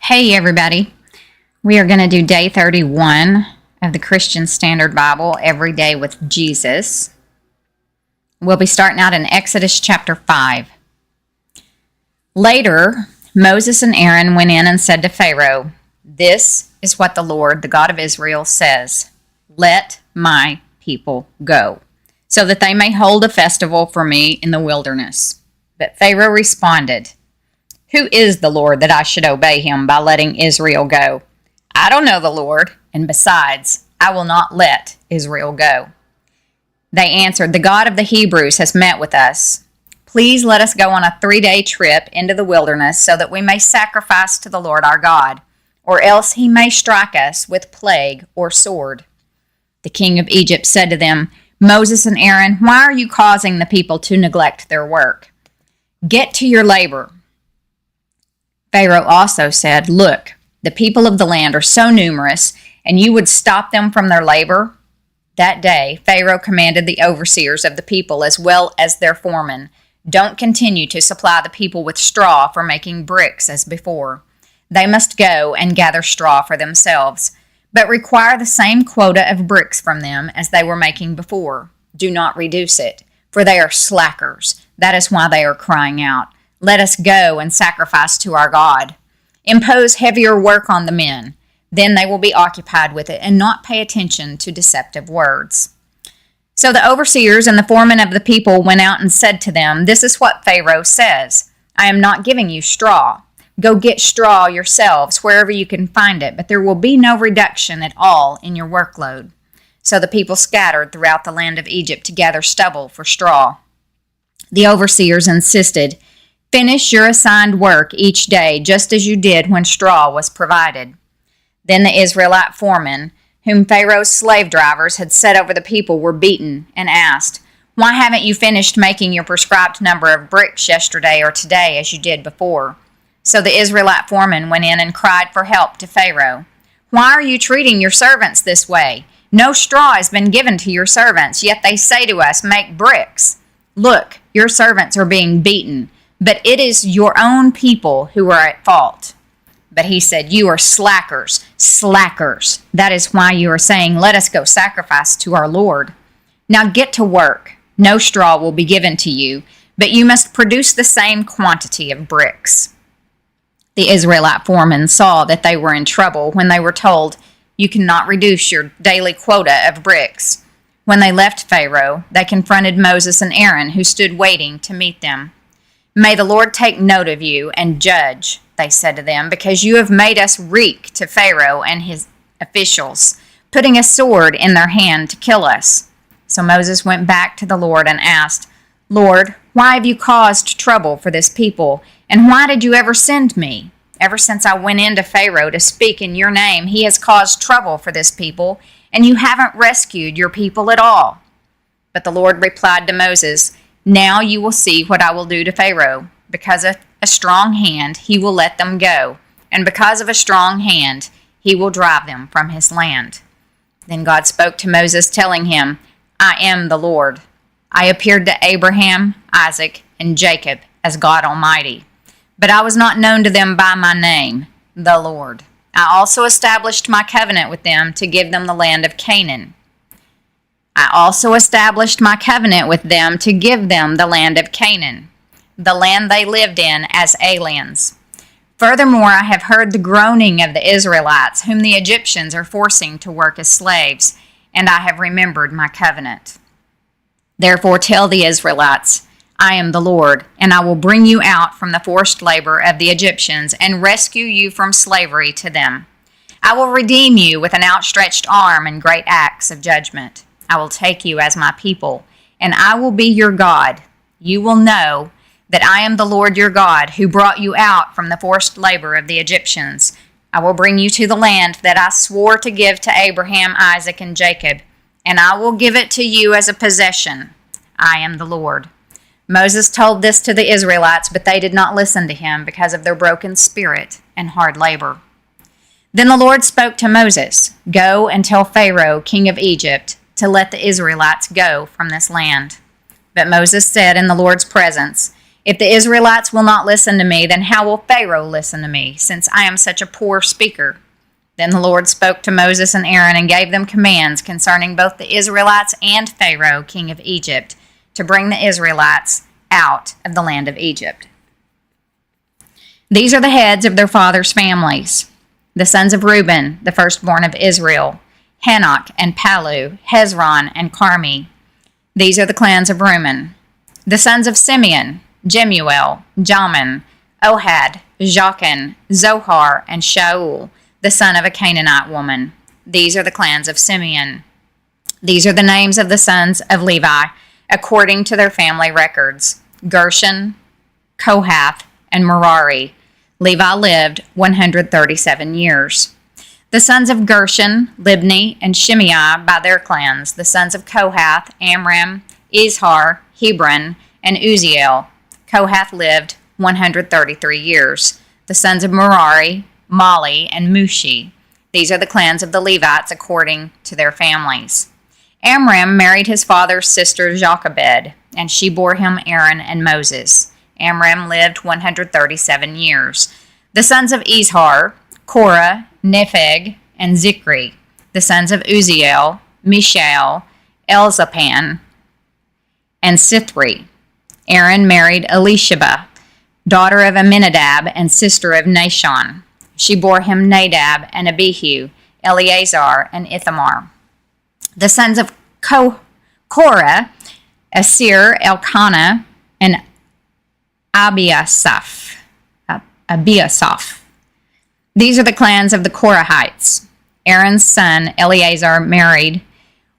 Hey everybody, we are going to do day 31 of the Christian Standard Bible, Every Day with Jesus. We'll be starting out in Exodus chapter 5. Later, Moses and Aaron went in and said to Pharaoh, "This is what the Lord, the God of Israel, says. Let my people go, so that they may hold a festival for me in the wilderness." But Pharaoh responded, "Who is the Lord that I should obey him by letting Israel go? I don't know the Lord, and besides, I will not let Israel go." They answered, "The God of the Hebrews has met with us. Please let us go on a 3-day trip into the wilderness so that we may sacrifice to the Lord our God, or else he may strike us with plague or sword." The king of Egypt said to them, "Moses and Aaron, why are you causing the people to neglect their work? Get to your labor." Pharaoh also said, "Look, the people of the land are so numerous, and you would stop them from their labor?" That day, Pharaoh commanded the overseers of the people as well as their foremen, "Don't continue to supply the people with straw for making bricks as before. They must go and gather straw for themselves, but require the same quota of bricks from them as they were making before. Do not reduce it, for they are slackers. That is why they are crying out, 'Let us go and sacrifice to our God.' Impose heavier work on the men. Then they will be occupied with it and not pay attention to deceptive words." So the overseers and the foremen of the people went out and said to them, "This is what Pharaoh says. I am not giving you straw. Go get straw yourselves wherever you can find it, but there will be no reduction at all in your workload." So the people scattered throughout the land of Egypt to gather stubble for straw. The overseers insisted, "Finish your assigned work each day, just as you did when straw was provided." Then the Israelite foremen, whom Pharaoh's slave drivers had set over the people, were beaten and asked, "Why haven't you finished making your prescribed number of bricks yesterday or today as you did before?" So the Israelite foreman went in and cried for help to Pharaoh. "Why are you treating your servants this way? No straw has been given to your servants, yet they say to us, 'Make bricks.' Look, your servants are being beaten, but it is your own people who are at fault." But he said, "You are slackers. That is why you are saying, 'Let us go sacrifice to our Lord.' Now get to work. No straw will be given to you, but you must produce the same quantity of bricks." The Israelite foremen saw that they were in trouble when they were told, "You cannot reduce your daily quota of bricks." When they left Pharaoh, they confronted Moses and Aaron, who stood waiting to meet them. "May the Lord take note of you and judge," they said to them, "because you have made us reek to Pharaoh and his officials, putting a sword in their hand to kill us." So Moses went back to the Lord and asked, "Lord, why have you caused trouble for this people, and why did you ever send me? Ever since I went in to Pharaoh to speak in your name, he has caused trouble for this people, and you haven't rescued your people at all." But the Lord replied to Moses, "Now you will see what I will do to Pharaoh. Because of a strong hand, he will let them go, and because of a strong hand, he will drive them from his land." Then God spoke to Moses, telling him, "I am the Lord. I appeared to Abraham, Isaac, and Jacob as God Almighty, but I was not known to them by my name, the Lord. I also established my covenant with them to give them the land of Canaan. The land they lived in as aliens. Furthermore, I have heard the groaning of the Israelites, whom the Egyptians are forcing to work as slaves, and I have remembered my covenant. Therefore tell the Israelites, I am the Lord, and I will bring you out from the forced labor of the Egyptians and rescue you from slavery to them. I will redeem you with an outstretched arm and great acts of judgment. I will take you as my people, and I will be your God. You will know that I am the Lord your God, who brought you out from the forced labor of the Egyptians. I will bring you to the land that I swore to give to Abraham, Isaac, and Jacob, and I will give it to you as a possession. I am the Lord." Moses told this to the Israelites, but they did not listen to him because of their broken spirit and hard labor. Then the Lord spoke to Moses, "Go and tell Pharaoh, king of Egypt, to let the Israelites go from this land." But Moses said in the Lord's presence, If the Israelites will not listen to me, then how will Pharaoh listen to me, since I am such a poor speaker?" Then the Lord spoke to Moses and Aaron and gave them commands concerning both the Israelites and Pharaoh, king of Egypt, to bring the Israelites out of the land of Egypt. These are the heads of their fathers' families. The sons of Reuben, the firstborn of Israel: Hanok and Palu, Hezron and Carmi. These are the clans of Reuben. The sons of Simeon: Jemuel, Jamin, Ohad, Jachin, Zohar, and Shaul, the son of a Canaanite woman. These are the clans of Simeon. These are the names of the sons of Levi, according to their family records: Gershon, Kohath, and Merari. Levi lived 137 years. The sons of Gershon, Libni, and Shimei by their clans. The sons of Kohath, Amram, Izhar, Hebron, and Uziel. Kohath lived 133 years. The sons of Merari, Mali, and Mushi. These are the clans of the Levites according to their families. Amram married his father's sister Jochebed, and she bore him Aaron and Moses. Amram lived 137 years. The sons of Izhar: Korah, Nepheg, and Zikri. The sons of Uziel: Mishael, Elzaphan, and Sithri. Aaron married Elisheba, daughter of Amminadab and sister of Nashon. She bore him Nadab and Abihu, Eleazar, and Ithamar. The sons of Korah: Asir, Elkanah, and Abiasaph. These are the clans of the Korahites. Aaron's son Eleazar married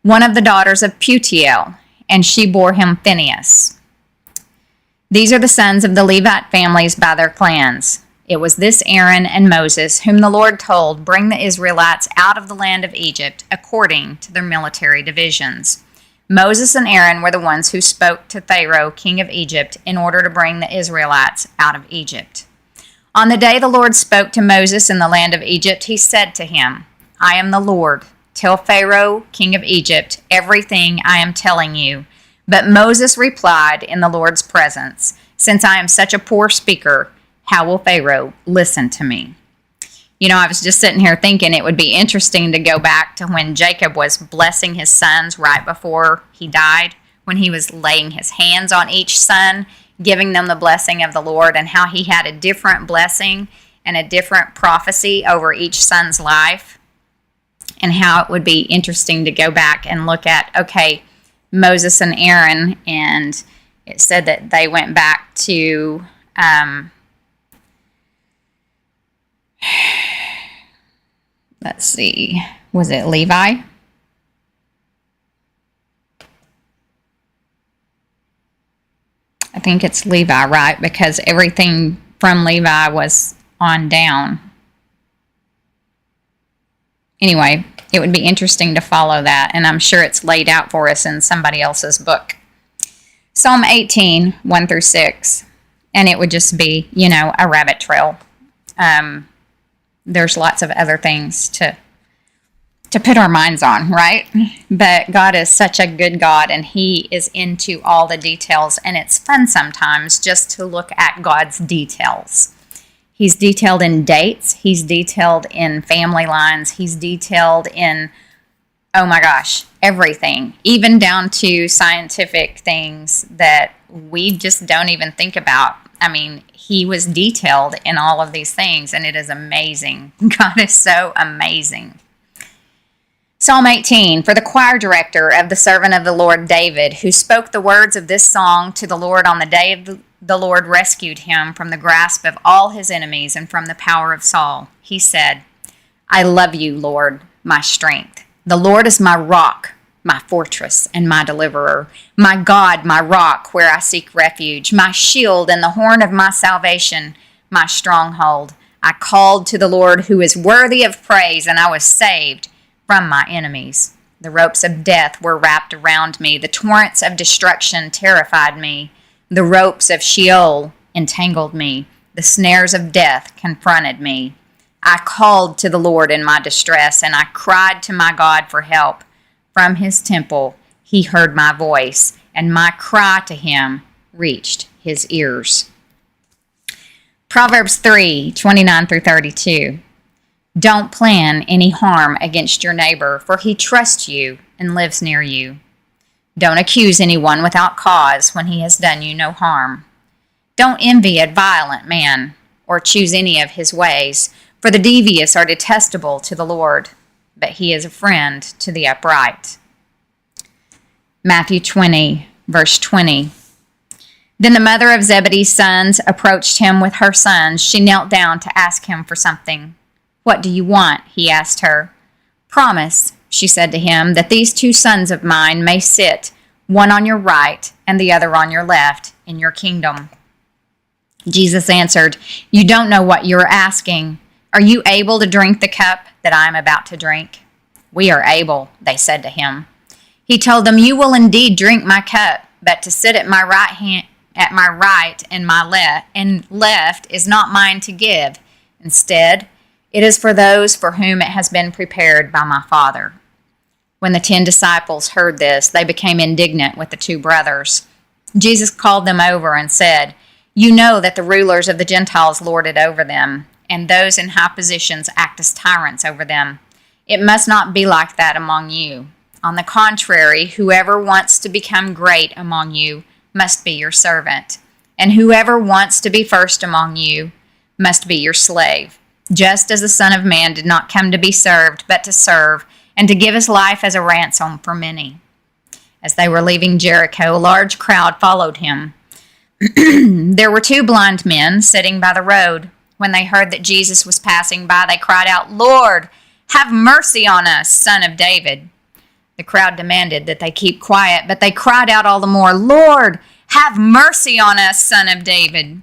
one of the daughters of Putiel, and she bore him Phinehas. These are the sons of the Levite families by their clans. It was this Aaron and Moses whom the Lord told, "Bring the Israelites out of the land of Egypt according to their military divisions." Moses and Aaron were the ones who spoke to Pharaoh, king of Egypt, in order to bring the Israelites out of Egypt. On the day the Lord spoke to Moses in the land of Egypt, he said to him, "I am the Lord. Tell Pharaoh, king of Egypt, everything I am telling you." But Moses replied in the Lord's presence, "Since I am such a poor speaker, how will Pharaoh listen to me?" You know, I was just sitting here thinking it would be interesting to go back to when Jacob was blessing his sons right before he died, when he was laying his hands on each son, giving them the blessing of the Lord, and how he had a different blessing and a different prophecy over each son's life, and how it would be interesting to go back and look at, okay, Moses and Aaron, and it said that they went back to let's see, was it Levi? I think it's Levi, right? Because everything from Levi was on down. Anyway, it would be interesting to follow that, and I'm sure it's laid out for us in somebody else's book. Psalm 18, 1 through 6, and it would just be, you know, a rabbit trail. There's lots of other things to put our minds on, right? But God is such a good God, and He is into all the details, and it's fun sometimes just to look at God's details. He's detailed in dates. He's detailed in family lines. He's detailed in, oh my gosh, everything, even down to scientific things that we just don't even think about. I mean, He was detailed in all of these things, and it is amazing. God is so amazing. Psalm 18, for the choir director of the servant of the Lord David, who spoke the words of this song to the Lord on the day of the Lord rescued him from the grasp of all his enemies and from the power of Saul. He said, I love you, Lord, my strength. The Lord is my rock, my fortress, and my deliverer, my God, my rock, where I seek refuge, my shield and the horn of my salvation, my stronghold. I called to the Lord, who is worthy of praise, and I was saved from my enemies. The ropes of death were wrapped around me. The torrents of destruction terrified me. The ropes of Sheol entangled me. The snares of death confronted me. I called to the Lord in my distress, and I cried to my God for help. From his temple he heard my voice, and my cry to him reached his ears. Proverbs 3:29 through 32. Don't plan any harm against your neighbor, for he trusts you and lives near you. Don't accuse anyone without cause when he has done you no harm. Don't envy a violent man or choose any of his ways, for the devious are detestable to the Lord, but he is a friend to the upright. Matthew 20, verse 20. Then the mother of Zebedee's sons approached him with her sons. She knelt down to ask him for something. What do you want? He asked her. Promise, she said to him, that these 2 sons of mine may sit, one on your right and the other on your left, in your kingdom. Jesus answered, You don't know what you're asking. Are you able to drink the cup that I am about to drink? We are able, they said to him. He told them, You will indeed drink my cup, but to sit at my right and my left is not mine to give. Instead, it is for those for whom it has been prepared by my Father. When the 10 disciples heard this, they became indignant with the 2 brothers. Jesus called them over and said, You know that the rulers of the Gentiles lord it over them, and those in high positions act as tyrants over them. It must not be like that among you. On the contrary, whoever wants to become great among you must be your servant, and whoever wants to be first among you must be your slave. Just as the Son of Man did not come to be served, but to serve, and to give his life as a ransom for many. As they were leaving Jericho, a large crowd followed him. There were 2 blind men sitting by the road. When they heard that Jesus was passing by, they cried out, Lord, have mercy on us, Son of David. The crowd demanded that they keep quiet, but they cried out all the more, Lord, have mercy on us, Son of David.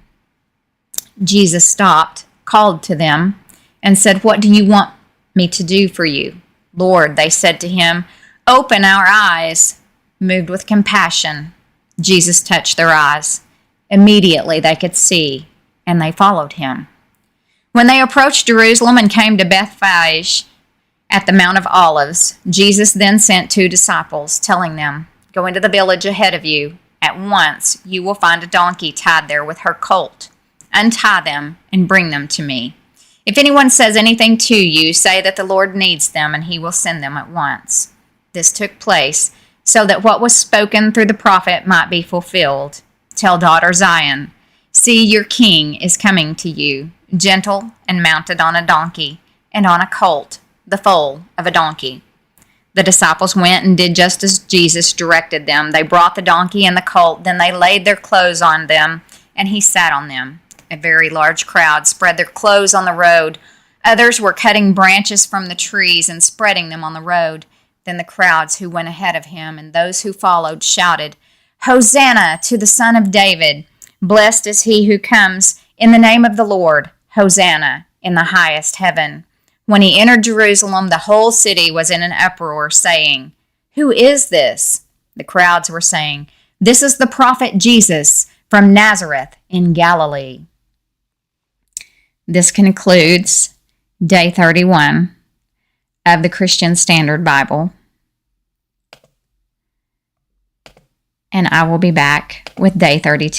Jesus stopped, called to them, and said, What do you want me to do for you? Lord, they said to him, Open our eyes. Moved with compassion, Jesus touched their eyes. Immediately they could see, and they followed him. When they approached Jerusalem and came to Bethphage at the Mount of Olives, Jesus then sent 2 disciples, telling them, Go into the village ahead of you. At once you will find a donkey tied there with her colt. Untie them and bring them to me. If anyone says anything to you, say that the Lord needs them, and he will send them at once. This took place so that what was spoken through the prophet might be fulfilled. Tell daughter Zion, See, your king is coming to you, gentle and mounted on a donkey, and on a colt, the foal of a donkey. The disciples went and did just as Jesus directed them. They brought the donkey and the colt, then they laid their clothes on them, and he sat on them. A very large crowd spread their clothes on the road. Others were cutting branches from the trees and spreading them on the road. Then the crowds who went ahead of him and those who followed shouted, Hosanna to the Son of David! Blessed is he who comes in the name of the Lord. Hosanna in the highest heaven. When he entered Jerusalem, the whole city was in an uproar, saying, Who is this? The crowds were saying, This is the prophet Jesus from Nazareth in Galilee. This concludes Day 31 of the Christian Standard Bible. And I will be back with Day 32.